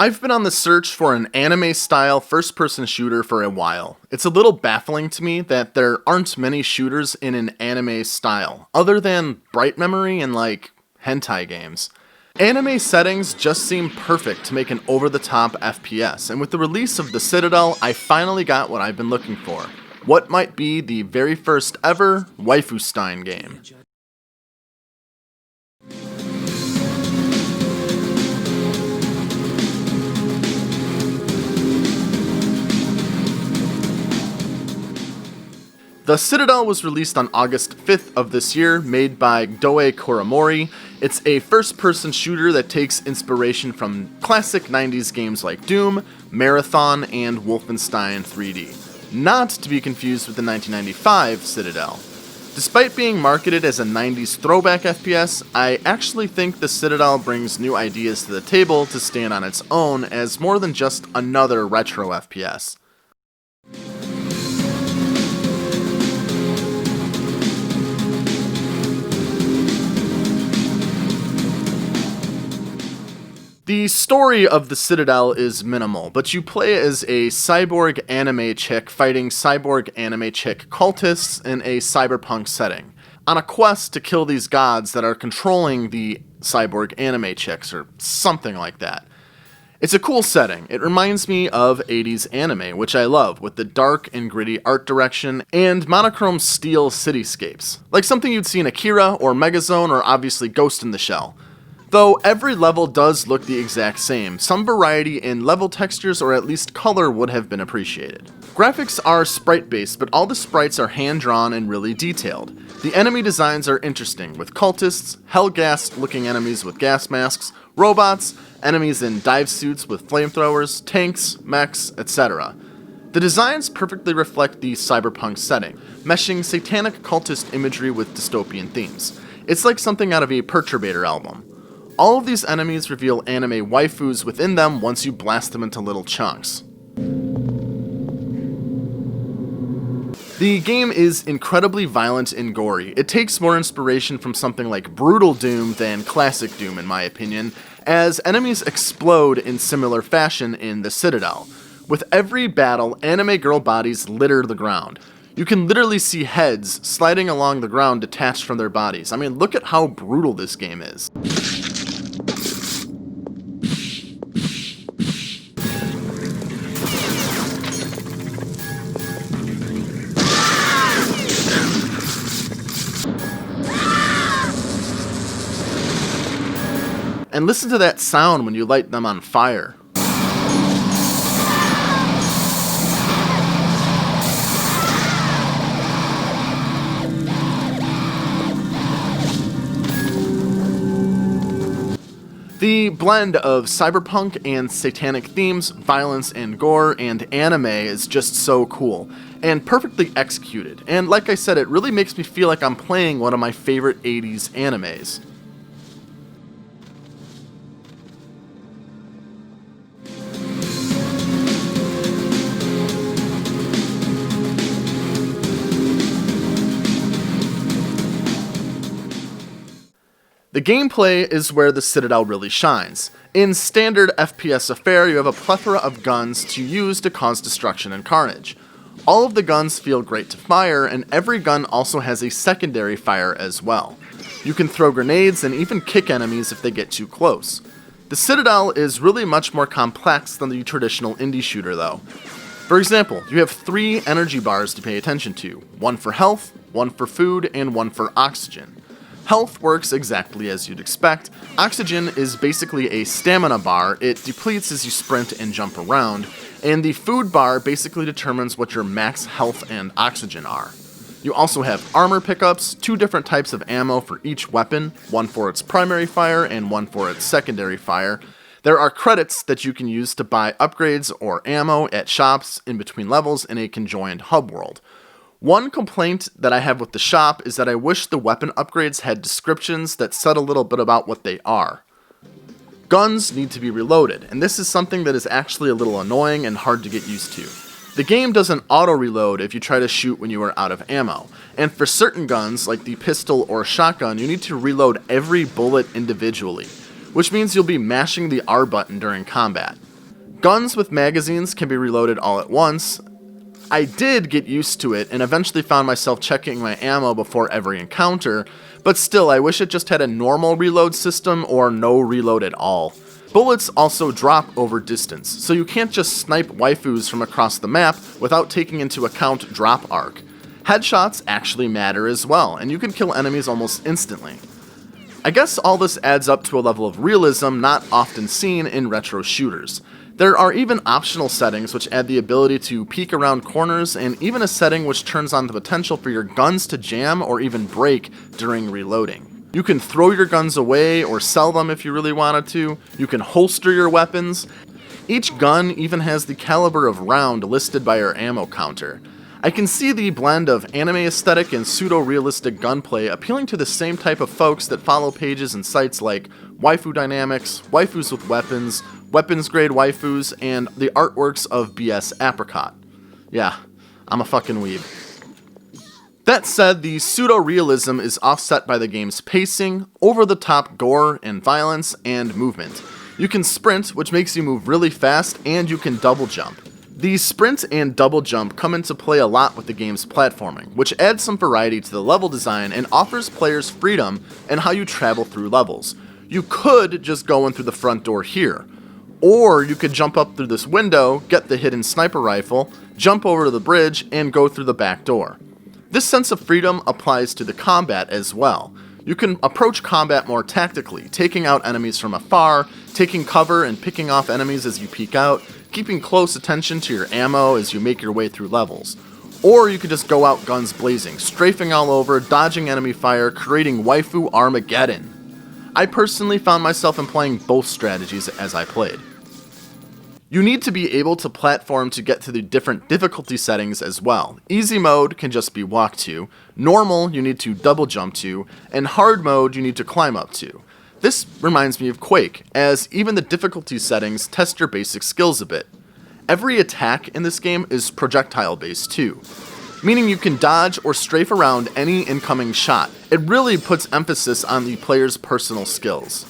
I've been on the search for an anime-style first-person shooter for a while. It's a little baffling to me that there aren't many shooters in an anime style, other than Bright Memory and hentai games. Anime settings just seem perfect to make an over-the-top FPS, and with the release of the Citadel, I finally got what I've been looking for. What might be the very first ever Wolfenstein game. The Citadel was released on August 5th of this year, made by Doei Koramori. It's a first-person shooter that takes inspiration from classic 90s games like Doom, Marathon, and Wolfenstein 3D. Not to be confused with the 1995 Citadel. Despite being marketed as a 90s throwback FPS, I actually think the Citadel brings new ideas to the table to stand on its own as more than just another retro FPS. The story of the Citadel is minimal, but you play as a cyborg anime chick fighting cyborg anime chick cultists in a cyberpunk setting, on a quest to kill these gods that are controlling the cyborg anime chicks, or something like that. It's a cool setting. It reminds me of 80s anime, which I love, with the dark and gritty art direction and monochrome steel cityscapes, like something you'd see in Akira or Megazone or obviously Ghost in the Shell. Though every level does look the exact same, some variety in level textures or at least color would have been appreciated. Graphics are sprite-based, but all the sprites are hand-drawn and really detailed. The enemy designs are interesting, with cultists, hell-gassed-looking enemies with gas masks, robots, enemies in dive suits with flamethrowers, tanks, mechs, etc. The designs perfectly reflect the cyberpunk setting, meshing satanic cultist imagery with dystopian themes. It's like something out of a Perturbator album. All of these enemies reveal anime waifus within them once you blast them into little chunks. The game is incredibly violent and gory. It takes more inspiration from something like Brutal Doom than Classic Doom in my opinion, as enemies explode in similar fashion in the Citadel. With every battle, anime girl bodies litter the ground. You can literally see heads sliding along the ground detached from their bodies. I mean, look at how brutal this game is. And listen to that sound when you light them on fire. The blend of cyberpunk and satanic themes, violence and gore, and anime is just so cool, and perfectly executed. And like I said, it really makes me feel like I'm playing one of my favorite 80s animes. The gameplay is where the Citadel really shines. In standard FPS affair, you have a plethora of guns to use to cause destruction and carnage. All of the guns feel great to fire, and every gun also has a secondary fire as well. You can throw grenades and even kick enemies if they get too close. The Citadel is really much more complex than the traditional indie shooter though. For example, you have 3 energy bars to pay attention to, one for health, one for food, and one for oxygen. Health works exactly as you'd expect. Oxygen is basically a stamina bar. It depletes as you sprint and jump around. And the food bar basically determines what your max health and oxygen are. You also have armor pickups, 2 different types of ammo for each weapon, one for its primary fire and one for its secondary fire. There are credits that you can use to buy upgrades or ammo at shops in between levels in a conjoined hub world. One complaint that I have with the shop is that I wish the weapon upgrades had descriptions that said a little bit about what they are. Guns need to be reloaded, and this is something that is actually a little annoying and hard to get used to. The game doesn't auto-reload if you try to shoot when you are out of ammo, and for certain guns, like the pistol or shotgun, you need to reload every bullet individually, which means you'll be mashing the R button during combat. Guns with magazines can be reloaded all at once. I did get used to it and eventually found myself checking my ammo before every encounter, but still I wish it just had a normal reload system or no reload at all. Bullets also drop over distance, so you can't just snipe waifus from across the map without taking into account drop arc. Headshots actually matter as well, and you can kill enemies almost instantly. I guess all this adds up to a level of realism not often seen in retro shooters. There are even optional settings which add the ability to peek around corners, and even a setting which turns on the potential for your guns to jam or even break during reloading. You can throw your guns away or sell them if you really wanted to. You can holster your weapons. Each gun even has the caliber of round listed by your ammo counter. I can see the blend of anime aesthetic and pseudo-realistic gunplay appealing to the same type of folks that follow pages and sites like Waifu Dynamics, Waifus with Weapons, Weapons Grade Waifus, and the artworks of BS Apricot. Yeah, I'm a fucking weeb. That said, the pseudo-realism is offset by the game's pacing, over-the-top gore and violence, and movement. You can sprint, which makes you move really fast, and you can double jump. The sprint and double jump come into play a lot with the game's platforming, which adds some variety to the level design and offers players freedom in how you travel through levels. You could just go in through the front door here, or you could jump up through this window, get the hidden sniper rifle, jump over to the bridge, and go through the back door. This sense of freedom applies to the combat as well. You can approach combat more tactically, taking out enemies from afar, taking cover and picking off enemies as you peek out, keeping close attention to your ammo as you make your way through levels. Or you could just go out guns blazing, strafing all over, dodging enemy fire, creating waifu Armageddon. I personally found myself employing both strategies as I played. You need to be able to platform to get to the different difficulty settings as well. Easy mode can just be walk to, normal you need to double jump to, and hard mode you need to climb up to. This reminds me of Quake, as even the difficulty settings test your basic skills a bit. Every attack in this game is projectile based too, meaning you can dodge or strafe around any incoming shot. It really puts emphasis on the player's personal skills.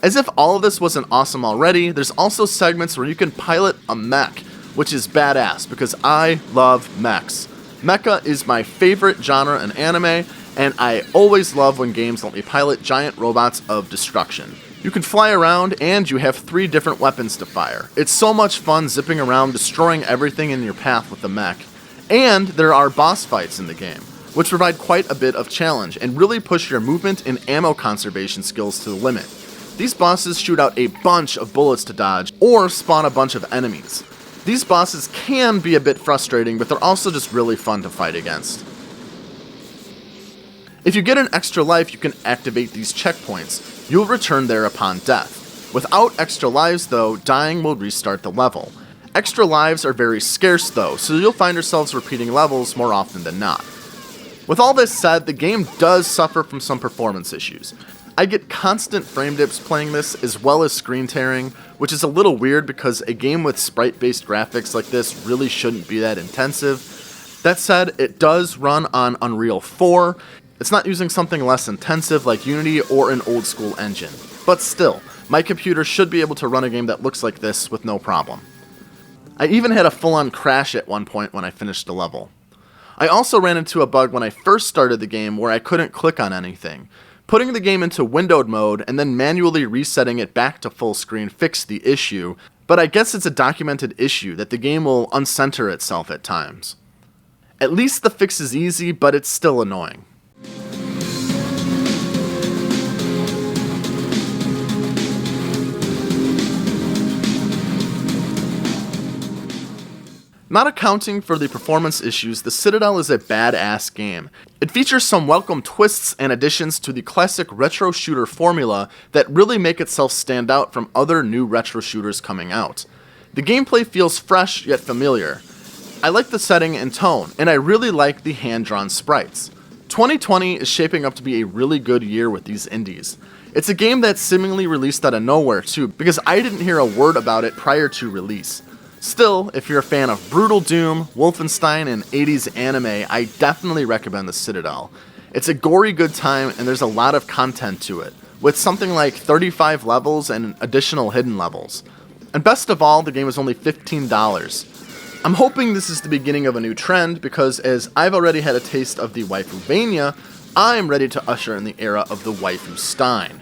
As if all of this wasn't awesome already, there's also segments where you can pilot a mech, which is badass because I love mechs. Mecha is my favorite genre in anime, and I always love when games let me pilot giant robots of destruction. You can fly around, and you have 3 different weapons to fire. It's so much fun zipping around, destroying everything in your path with the mech. And there are boss fights in the game, which provide quite a bit of challenge and really push your movement and ammo conservation skills to the limit. These bosses shoot out a bunch of bullets to dodge, or spawn a bunch of enemies. These bosses can be a bit frustrating, but they're also just really fun to fight against. If you get an extra life, you can activate these checkpoints. You'll return there upon death. Without extra lives though, dying will restart the level. Extra lives are very scarce though, so you'll find yourselves repeating levels more often than not. With all this said, the game does suffer from some performance issues. I get constant frame dips playing this, as well as screen tearing, which is a little weird because a game with sprite-based graphics like this really shouldn't be that intensive. That said, it does run on Unreal 4. It's not using something less intensive like Unity or an old school engine. But still, my computer should be able to run a game that looks like this with no problem. I even had a full-on crash at one point when I finished the level. I also ran into a bug when I first started the game where I couldn't click on anything. Putting the game into windowed mode and then manually resetting it back to full screen fixed the issue, but I guess it's a documented issue that the game will uncenter itself at times. At least the fix is easy, but it's still annoying. Not accounting for the performance issues, the Citadel is a badass game. It features some welcome twists and additions to the classic retro shooter formula that really make itself stand out from other new retro shooters coming out. The gameplay feels fresh yet familiar. I like the setting and tone, and I really like the hand-drawn sprites. 2020 is shaping up to be a really good year with these indies. It's a game that seemingly released out of nowhere too, because I didn't hear a word about it prior to release. Still, if you're a fan of brutal doom, Wolfenstein, and 80s anime, I definitely recommend the Citadel. It's a gory good time, and there's a lot of content to it, with something like 35 levels and additional hidden levels. And best of all, the game was only $15. I'm hoping this is the beginning of a new trend, because as I've already had a taste of the Waifuvania, I am ready to usher in the era of the Waifusstein.